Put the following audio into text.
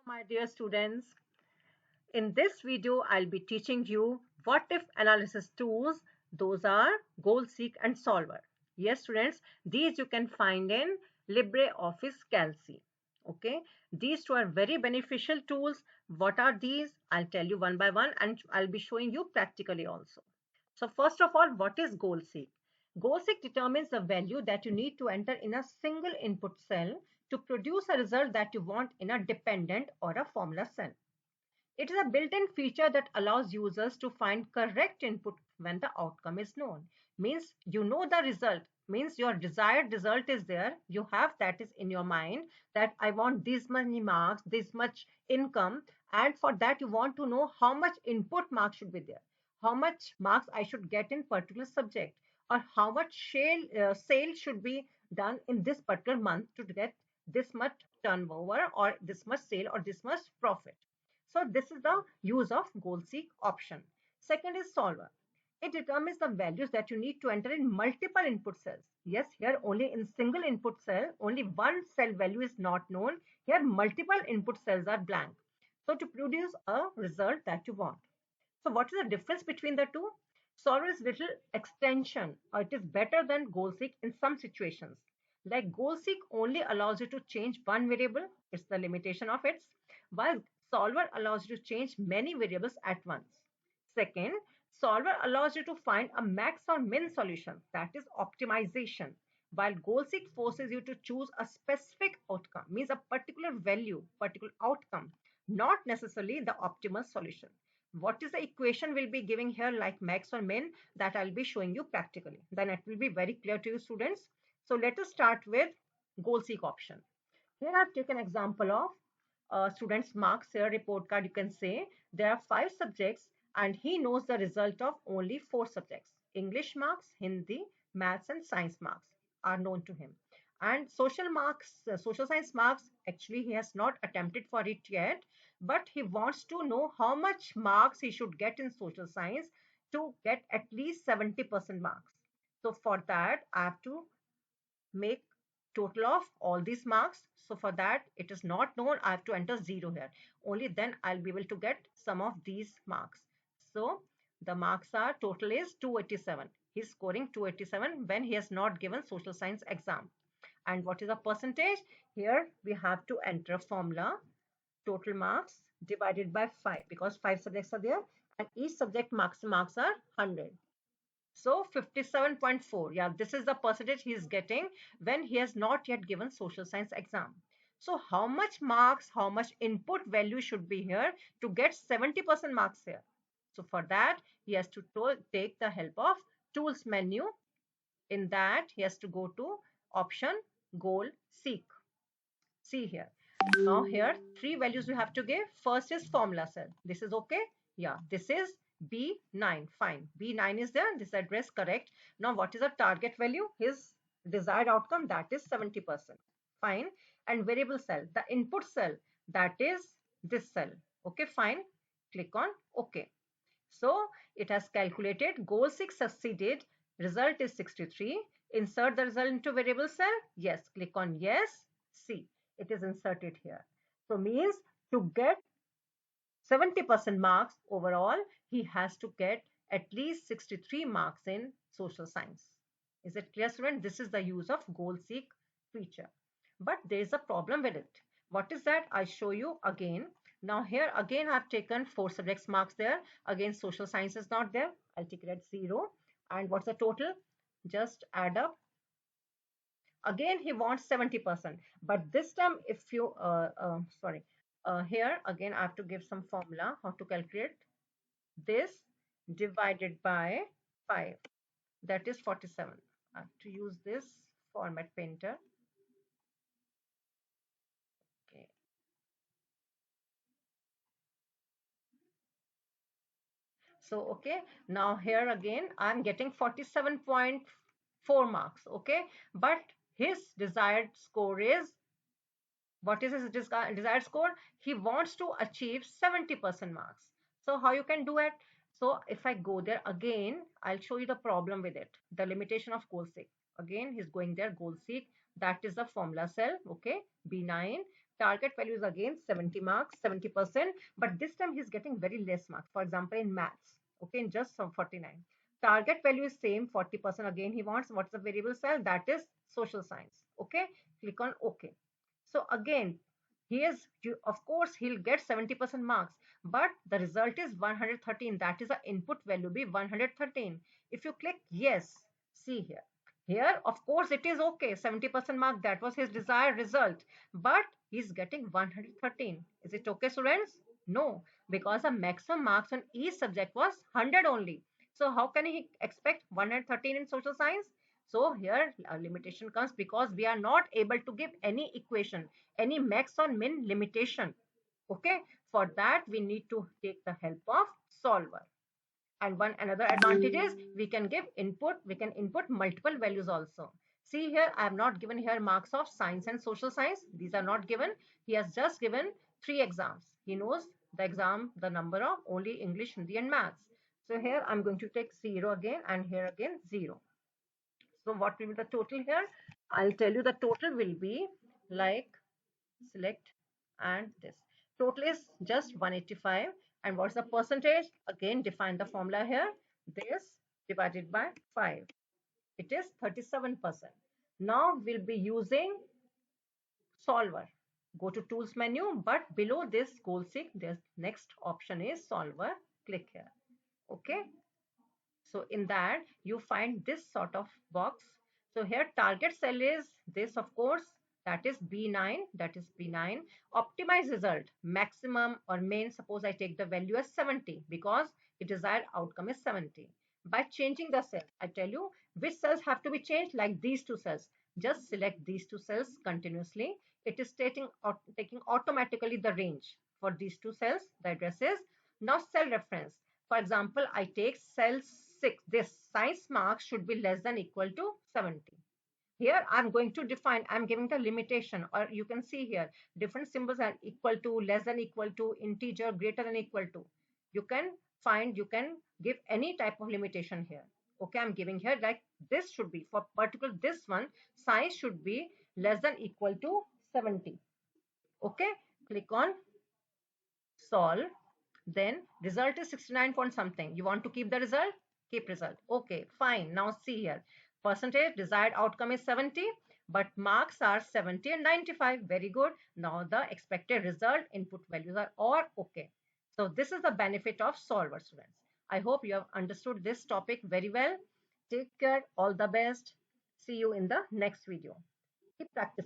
My dear students, in this video, I'll be teaching you what if analysis tools. Those are GoalSeek and Solver. Yes, students, these you can find in LibreOffice Calc. Okay, these two are very beneficial tools. What are these? I'll tell you one by one and I'll be showing you practically also. So first of all, what is GoalSeek? GoalSeek determines the value that you need to enter in a single input cell to produce a result that you want in a dependent or a formula cell. It is a built-in feature that allows users to find correct input when the outcome is known. Means you know the result, means your desired result is there. You have that is in your mind that I want this many marks, this much income, and for that you want to know how much input marks should be there, how much marks I should get in particular subject, or how much sale should be done in this particular month to get this much turnover or this much sale or this much profit. So this is the use of goal seek option. Second is solver. It determines the values that you need to enter in multiple input cells. Yes, here only in single input cell, only one cell value is not known. Here multiple input cells are blank. So to produce a result that you want. So what is the difference between the two? Solver is little extension, or it is better than goal seek in some situations. Like goal seek only allows you to change one variable, it's the limitation of its, while solver allows you to change many variables at once. Second, solver allows you to find a max or min solution, that is optimization, while goal seek forces you to choose a specific outcome, means a particular value, particular outcome, not necessarily the optimal solution. What is the equation we'll be giving here, like max or min, that I'll be showing you practically. Then it will be very clear to you, students. So let us start with goal seek option. Here I've taken example of students marks here, report card. You can say there are 5 subjects and he knows the result of only 4 subjects. English marks, Hindi, maths and science marks are known to him. And social marks, social science marks, actually he has not attempted for it yet, but he wants to know how much marks he should get in social science to get at least 70% marks. So for that, I have to make total of all these marks. So for that, it is not known, I have to enter 0 here. Only then I'll be able to get some of these marks. So the marks are, total is 287. He's scoring 287 when he has not given social science exam. And what is the percentage? Here we have to enter a formula, total marks divided by 5, because 5 subjects are there and each subject marks are 100. So 57.4, yeah, this is the percentage he is getting when he has not yet given social science exam. So how much marks, how much input value should be here to get 70% marks here? So for that, he has to take the help of tools menu. In that, he has to go to option goal seek. See here. Now here, 3 values you have to give. First is formula cell. This is okay. Yeah, this is B9. Fine. B9 is there. This address correct. Now what is the target value? His desired outcome, that is 70%. Fine. And variable cell, the input cell, that is this cell. Okay, fine. Click on OK. So it has calculated goal 6 succeeded. Result is 63. Insert the result into variable cell. Yes. Click on yes. See, it is inserted here. So means to get 70% marks overall, he has to get at least 63 marks in social science. Is it clear, student? This is the use of goal seek feature. But there is a problem with it. What is that? I show you again. Now here again I have taken 4 subjects marks there. Again social science is not there. I'll take it at 0. And what's the total? Just add up. Again he wants 70%. But this time if you, here again I have to give some formula how to calculate this divided by 5. That is 47. I have to use this format painter. Okay. So, okay, now here again, I'm getting 47.4 marks, okay, but his desired score is, what is his desired score? He wants to achieve 70% marks. So how you can do it? So if I go there again, I'll show you the problem with it, the limitation of goal seek. Again, he's going there, goal seek, that is the formula cell, okay, B9, Target value is again 70 marks, 70%, but this time he's getting very less marks. For example, in maths, okay, in just some 49. Target value is same, 40%. Again, he wants what's the variable cell? That is social science. Okay, click on OK. So again, he is, of course, he'll get 70% marks, but the result is 113. That is the input value be 113. If you click yes, see here. Here, of course, it is okay. 70% mark, that was his desired result. But he's getting 113. Is it okay, students? No, because the maximum marks on each subject was 100 only. So how can he expect 113 in social science? So here a limitation comes because we are not able to give any equation, any max or min limitation. Okay, for that we need to take the help of solver. And one another advantage is we can input multiple values also. See here, I have not given here marks of science and social science. These are not given. He has just given 3 exams. He knows the exam, the number of only English, Hindi and maths. So here I'm going to take 0 again, and here again 0. So what will be the total here? I'll tell you the total will be like select and this. Total is just 185. And what's the percentage? Again, define the formula here. This divided by 5. It is 37%. Now we'll be using solver. Go to tools menu, but below this goal seek, the next option is solver. Click here. Okay. So in that you find this sort of box. So here target cell is this, of course, that is B9, that is B9. Optimize result, maximum or main, suppose I take the value as 70 because the desired outcome is 70. By changing the cell, I tell you which cells have to be changed, like these two cells. Just select these two cells continuously. It is taking automatically the range for these two cells, the addresses. Now cell reference. For example, I take cell 6. This science marks should be less than equal to 70. Here I'm going to define, I'm giving the limitation, or you can see here different symbols are equal to, less than equal to, integer, greater than equal to. You can give any type of limitation here. Okay, I'm giving here like this should be, for particular this one, size should be less than equal to 70. Okay, click on solve. Then result is 69 point something. You want to keep the result? Keep result. Okay, fine. Now see here. Percentage desired outcome is 70, but marks are 70 and 95. Very good. Now the expected result input values are all okay. So this is the benefit of solver, students. I hope you have understood this topic very well. Take care. All the best. See you in the next video. Keep practicing.